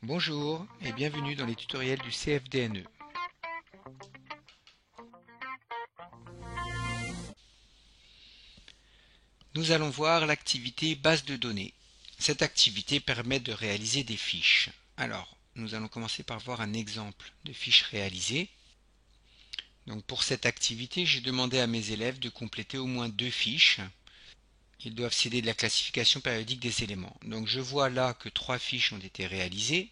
Bonjour et bienvenue dans les tutoriels du CFDNE. Nous allons voir l'activité base de données. Cette activité permet de réaliser des fiches. Alors, nous allons commencer par voir un exemple de fiche réalisée. Donc pour cette activité, j'ai demandé à mes élèves de compléter au moins 2 fiches. Ils doivent s'aider de la classification périodique des éléments. Donc je vois là que 3 fiches ont été réalisées.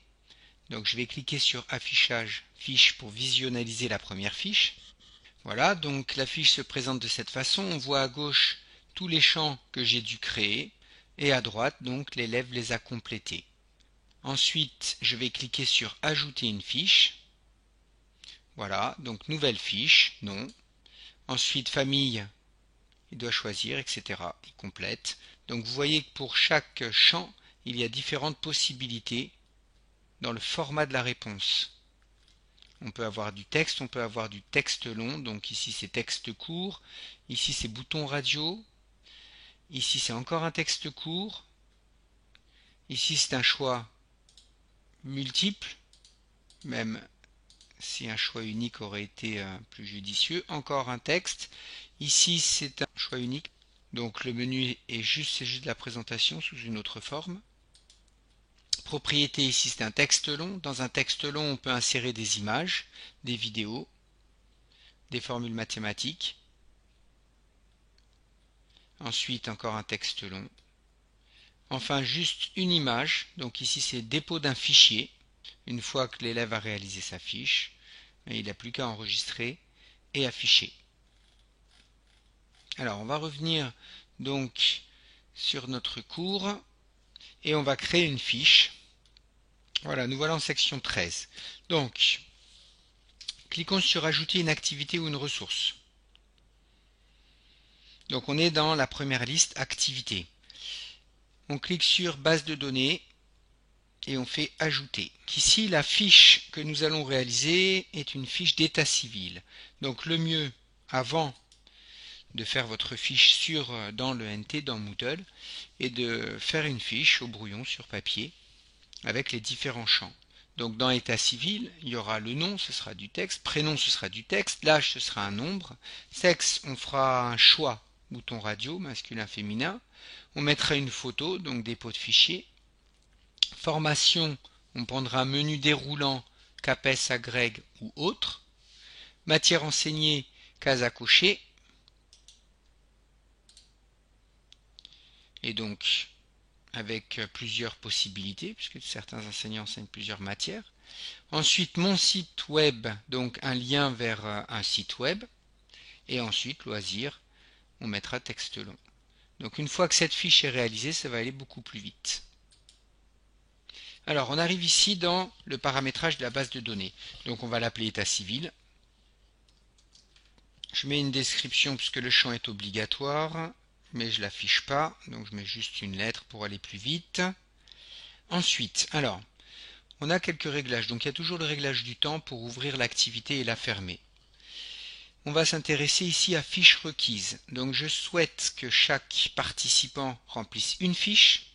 Donc je vais cliquer sur affichage fiche pour visualiser la première fiche. Voilà, donc la fiche se présente de cette façon. On voit à gauche tous les champs que j'ai dû créer et à droite, donc l'élève les a complétés. Ensuite, je vais cliquer sur ajouter une fiche. Voilà, donc nouvelle fiche, non. Ensuite, famille, il doit choisir, etc. Il complète. Donc vous voyez que pour chaque champ, il y a différentes possibilités dans le format de la réponse. On peut avoir du texte, on peut avoir du texte long, donc ici c'est texte court, ici c'est bouton radio, ici c'est encore un texte court, ici c'est un choix multiple, même si un choix unique aurait été plus judicieux, encore un texte, ici c'est un choix unique, donc le menu est juste, c'est juste de la présentation sous une autre forme. Propriété, ici c'est un texte long, dans un texte long on peut insérer des images, des vidéos, des formules mathématiques. Ensuite, encore un texte long. Enfin, juste une image. Donc ici, c'est dépôt d'un fichier. Une fois que l'élève a réalisé sa fiche, il n'a plus qu'à enregistrer et afficher. Alors, on va revenir donc sur notre cours et on va créer une fiche. Voilà, nous voilà en section 13. Donc, cliquons sur ajouter une activité ou une ressource. Donc, on est dans la première liste activité. On clique sur base de données et on fait ajouter. Ici, la fiche que nous allons réaliser est une fiche d'état civil. Donc le mieux, avant de faire votre fiche dans le NT, dans Moodle, est de faire une fiche au brouillon sur papier avec les différents champs. Donc dans état civil, il y aura le nom, ce sera du texte, prénom, ce sera du texte, l'âge, ce sera un nombre, sexe, on fera un choix, bouton radio, masculin, féminin, on mettra une photo, donc dépôt de fichier. Formation, on prendra un menu déroulant, CAPES, agrègue ou autre. Matière enseignée, case à cocher. Et donc, avec plusieurs possibilités, puisque certains enseignants enseignent plusieurs matières. Ensuite, mon site web, donc un lien vers un site web. Et ensuite, loisirs, on mettra texte long. Donc une fois que cette fiche est réalisée, ça va aller beaucoup plus vite. Alors, on arrive ici dans le paramétrage de la base de données. Donc on va l'appeler état civil. Je mets une description puisque le champ est obligatoire, mais je ne l'affiche pas, donc je mets juste une lettre pour aller plus vite. Ensuite, alors, on a quelques réglages. Donc il y a toujours le réglage du temps pour ouvrir l'activité et la fermer. On va s'intéresser ici à fiches requises. Donc je souhaite que chaque participant remplisse une fiche,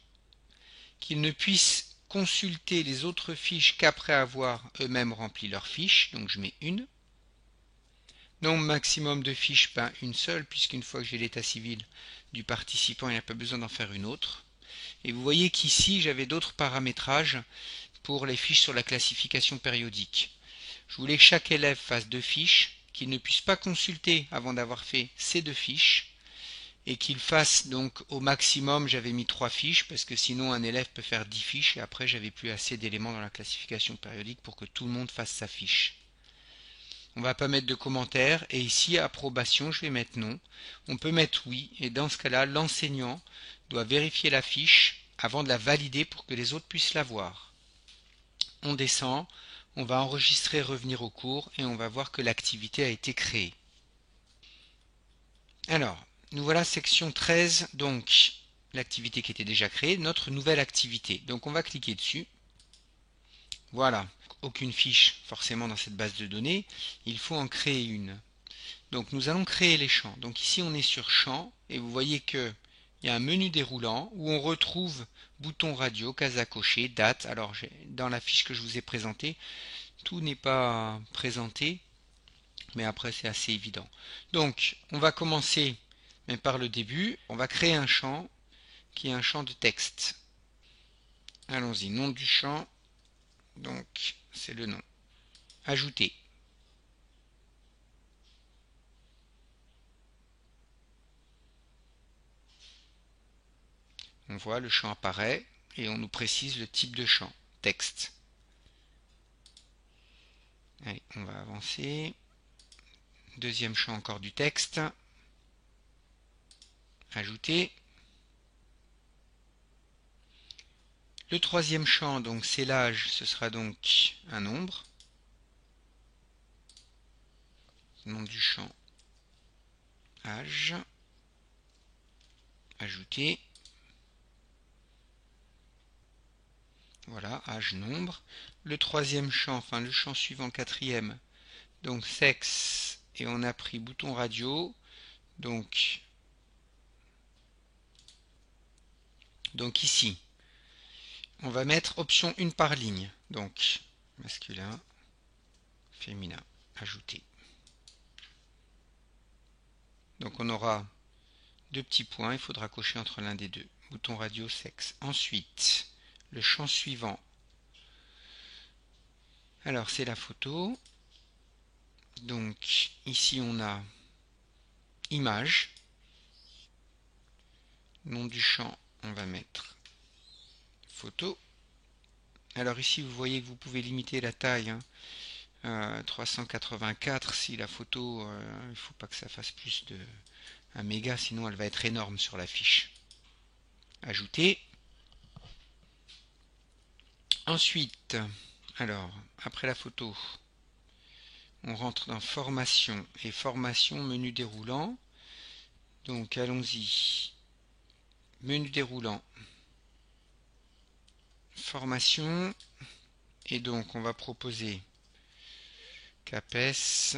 qu'il ne puisse consulter les autres fiches qu'après avoir eux-mêmes rempli leur fiche. Donc je mets une. Nombre maximum de fiches, une seule, puisqu'une fois que j'ai l'état civil du participant, il n'y a pas besoin d'en faire une autre. Et vous voyez qu'ici, j'avais d'autres paramétrages pour les fiches sur la classification périodique. Je voulais que chaque élève fasse 2 fiches, qu'il ne puisse pas consulter avant d'avoir fait ces 2 fiches, et qu'il fasse donc au maximum, j'avais mis 3 fiches, parce que sinon un élève peut faire 10 fiches, et après j'avais plus assez d'éléments dans la classification périodique pour que tout le monde fasse sa fiche. On ne va pas mettre de commentaires, et ici, approbation, je vais mettre non. On peut mettre oui, et dans ce cas-là, l'enseignant doit vérifier la fiche avant de la valider pour que les autres puissent la voir. On descend, on va enregistrer, revenir au cours, et on va voir que l'activité a été créée. Alors, nous voilà section 13, donc l'activité qui était déjà créée, notre nouvelle activité. Donc on va cliquer dessus. Voilà, aucune fiche forcément dans cette base de données, il faut en créer une. Donc nous allons créer les champs. Donc ici on est sur champs et vous voyez que il y a un menu déroulant où on retrouve bouton radio, case à cocher, date. Alors dans la fiche que je vous ai présentée, tout n'est pas présenté, mais après c'est assez évident. Donc on va commencer par le début. On va créer un champ qui est un champ de texte. Allons-y, nom du champ, donc c'est le nom. Ajouter. On voit le champ apparaît et on nous précise le type de champ, texte. Allez, on va avancer. Deuxième champ, encore du texte. Ajouter. Le troisième champ, donc c'est l'âge, ce sera donc un nombre. Nom du champ, âge. Ajouter. Voilà, âge, nombre. Le troisième champ, enfin le champ suivant, quatrième, donc sexe, et on a pris bouton radio, donc ici, on va mettre option 1 par ligne, donc masculin, féminin, ajouter. Donc on aura deux petits points, il faudra cocher entre l'un des deux, bouton radio, sexe. Ensuite, le champ suivant, alors c'est la photo, donc ici on a image, nom du champ, on va mettre photo. Alors ici vous voyez que vous pouvez limiter la taille, hein, 384 si la photo, il ne faut pas que ça fasse plus de 1 méga, sinon elle va être énorme sur la fiche. Ajouter. Ensuite, alors après la photo, on rentre dans formation et formation, menu déroulant. Donc allons-y, menu déroulant, formation, et donc on va proposer CAPES,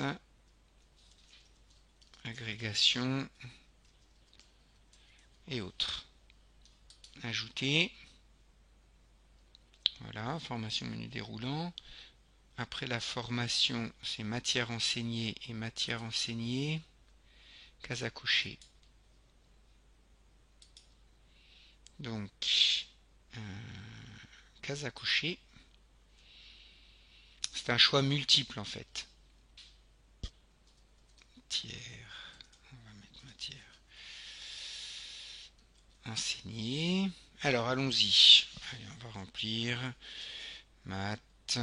agrégation et autres. Ajouter. Voilà, formation, menu déroulant. Après la formation, c'est matière enseignée et matière enseignée. Case à cocher. Donc, case à cocher. C'est un choix multiple en fait. Matière. On va mettre matière enseignée. Alors, allons-y. Allez, on va remplir. Maths.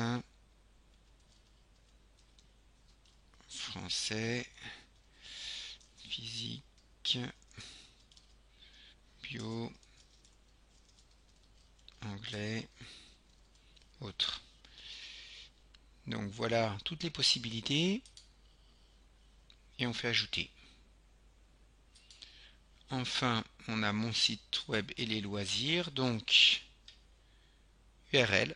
Français. Physique. Bio. Anglais. Autres. Donc voilà toutes les possibilités. Et on fait ajouter. Enfin, on a mon site web et les loisirs. Donc, URL.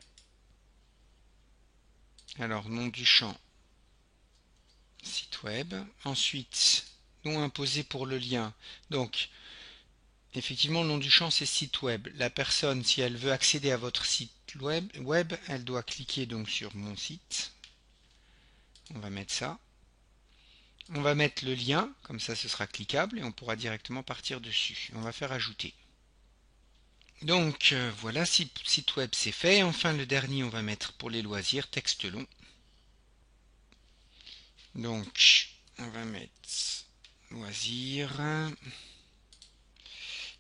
Alors, nom du champ, site web. Ensuite, nom imposé pour le lien. Donc, effectivement, le nom du champ, c'est site web. La personne, si elle veut accéder à votre site web, elle doit cliquer donc sur mon site. On va mettre ça. On va mettre le lien, comme ça ce sera cliquable et on pourra directement partir dessus. On va faire ajouter. Donc voilà, site web c'est fait. Enfin le dernier, on va mettre pour les loisirs, texte long. Donc on va mettre loisirs.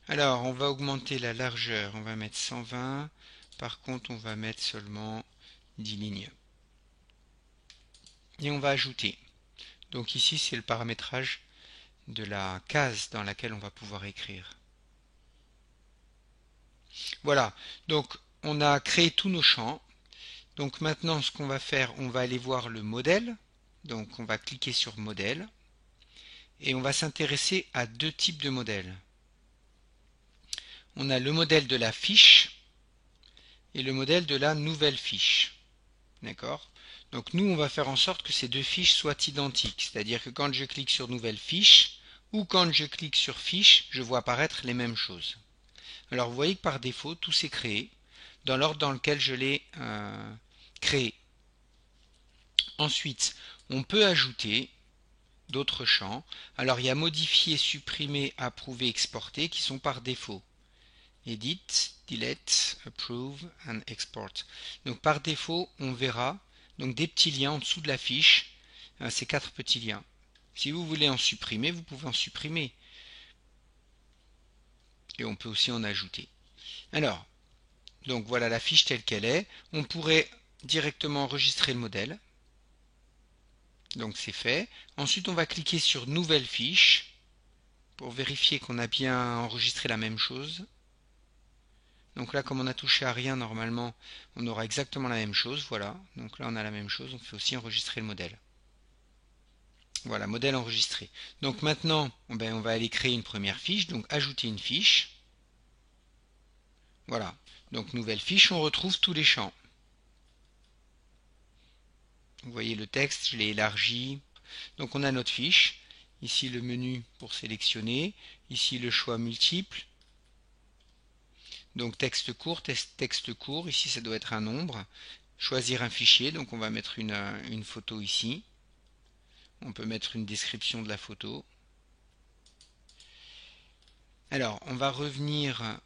Alors on va augmenter la largeur, on va mettre 120. Par contre on va mettre seulement 10 lignes. Et on va ajouter. Donc ici c'est le paramétrage de la case dans laquelle on va pouvoir écrire. Voilà, donc on a créé tous nos champs. Donc maintenant ce qu'on va faire, on va aller voir le modèle. Donc on va cliquer sur modèle et on va s'intéresser à deux types de modèles. On a le modèle de la fiche et le modèle de la nouvelle fiche. D'accord? Donc nous on va faire en sorte que ces deux fiches soient identiques. C'est-à-dire que quand je clique sur nouvelle fiche ou quand je clique sur fiche, je vois apparaître les mêmes choses. Alors vous voyez que par défaut, tout s'est créé dans l'ordre dans lequel je l'ai créé. Ensuite, on peut ajouter d'autres champs. Alors il y a modifier, supprimer, approuver, exporter qui sont par défaut. Edit, delete, approve and export. Donc par défaut, on verra donc des petits liens en dessous de la fiche, ces 4 petits liens. Si vous voulez en supprimer, vous pouvez en supprimer. Et on peut aussi en ajouter. Alors, donc voilà la fiche telle qu'elle est. On pourrait directement enregistrer le modèle. Donc c'est fait. Ensuite, on va cliquer sur Nouvelle fiche pour vérifier qu'on a bien enregistré la même chose. Donc là, comme on a touché à rien, normalement, on aura exactement la même chose. Voilà. Donc là, on a la même chose. On fait aussi enregistrer le modèle. Voilà, modèle enregistré. Donc maintenant, on va aller créer une première fiche. Donc ajouter une fiche. Voilà. Donc nouvelle fiche, on retrouve tous les champs. Vous voyez le texte, je l'ai élargi. Donc on a notre fiche. Ici le menu pour sélectionner. Ici le choix multiple. Donc texte court, texte court. Ici ça doit être un nombre. Choisir un fichier. Donc on va mettre une photo ici. On peut mettre une description de la photo. Alors on va revenir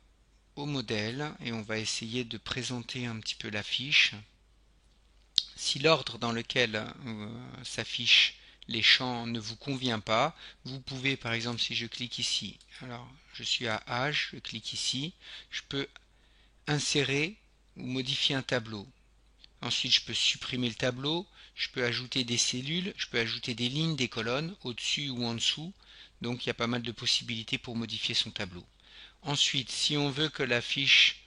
au modèle et on va essayer de présenter un petit peu la fiche. Si l'ordre dans lequel s'affichent les champs ne vous convient pas, vous pouvez par exemple, si je clique ici, alors je suis à âge, je clique ici, je peux insérer ou modifier un tableau. Ensuite je peux supprimer le tableau, je peux ajouter des cellules, je peux ajouter des lignes, des colonnes au-dessus ou en dessous, donc il y a pas mal de possibilités pour modifier son tableau. Ensuite, si on veut que la fiche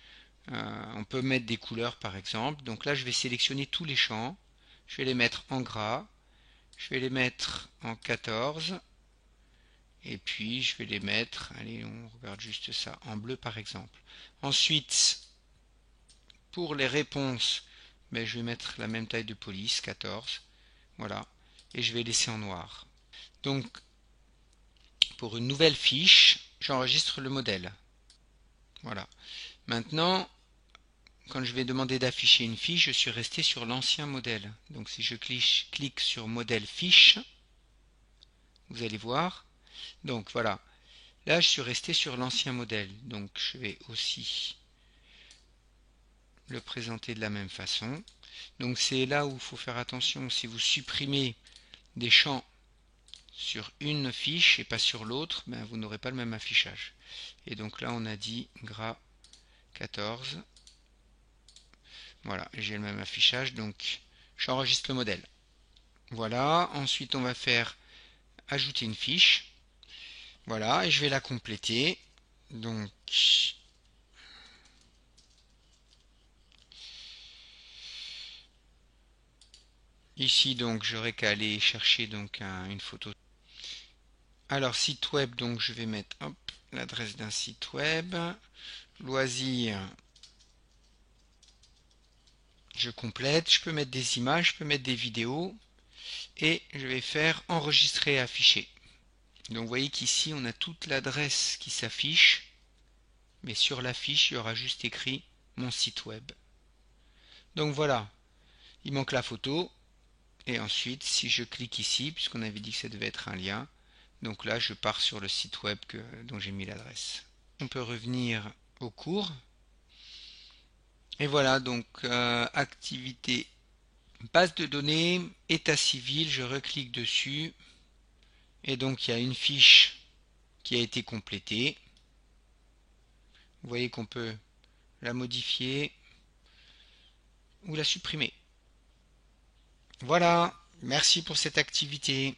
on peut mettre des couleurs par exemple. Donc là je vais sélectionner tous les champs. Je vais les mettre en gras. Je vais les mettre en 14. Et puis je vais les mettre, allez on regarde juste ça, en bleu par exemple. Ensuite, pour les réponses, je vais mettre la même taille de police, 14. Voilà. Et je vais laisser en noir. Donc pour une nouvelle fiche, j'enregistre le modèle. Voilà. Maintenant, quand je vais demander d'afficher une fiche, je suis resté sur l'ancien modèle. Donc si je clique sur modèle fiche, vous allez voir. Donc voilà, là je suis resté sur l'ancien modèle. Donc je vais aussi le présenter de la même façon. Donc c'est là où il faut faire attention. Si vous supprimez des champs sur une fiche et pas sur l'autre, vous n'aurez pas le même affichage. Et donc là on a dit gras 14. Voilà, j'ai le même affichage, donc j'enregistre le modèle. Voilà, ensuite on va faire ajouter une fiche. Voilà, et je vais la compléter. Donc, ici, donc, j'aurai qu'à aller chercher donc une photo. Alors, site web, donc je vais mettre l'adresse d'un site web. Loisirs, je complète. Je peux mettre des images, je peux mettre des vidéos. Et je vais faire enregistrer et afficher. Donc, vous voyez qu'ici, on a toute l'adresse qui s'affiche. Mais sur la fiche, il y aura juste écrit mon site web. Donc voilà, il manque la photo. Et ensuite, si je clique ici, puisqu'on avait dit que ça devait être un lien, donc là, je pars sur le site web dont j'ai mis l'adresse. On peut revenir au cours. Et voilà, donc activité, base de données, état civil, je reclique dessus. Et donc, il y a une fiche qui a été complétée. Vous voyez qu'on peut la modifier ou la supprimer. Voilà, merci pour cette activité.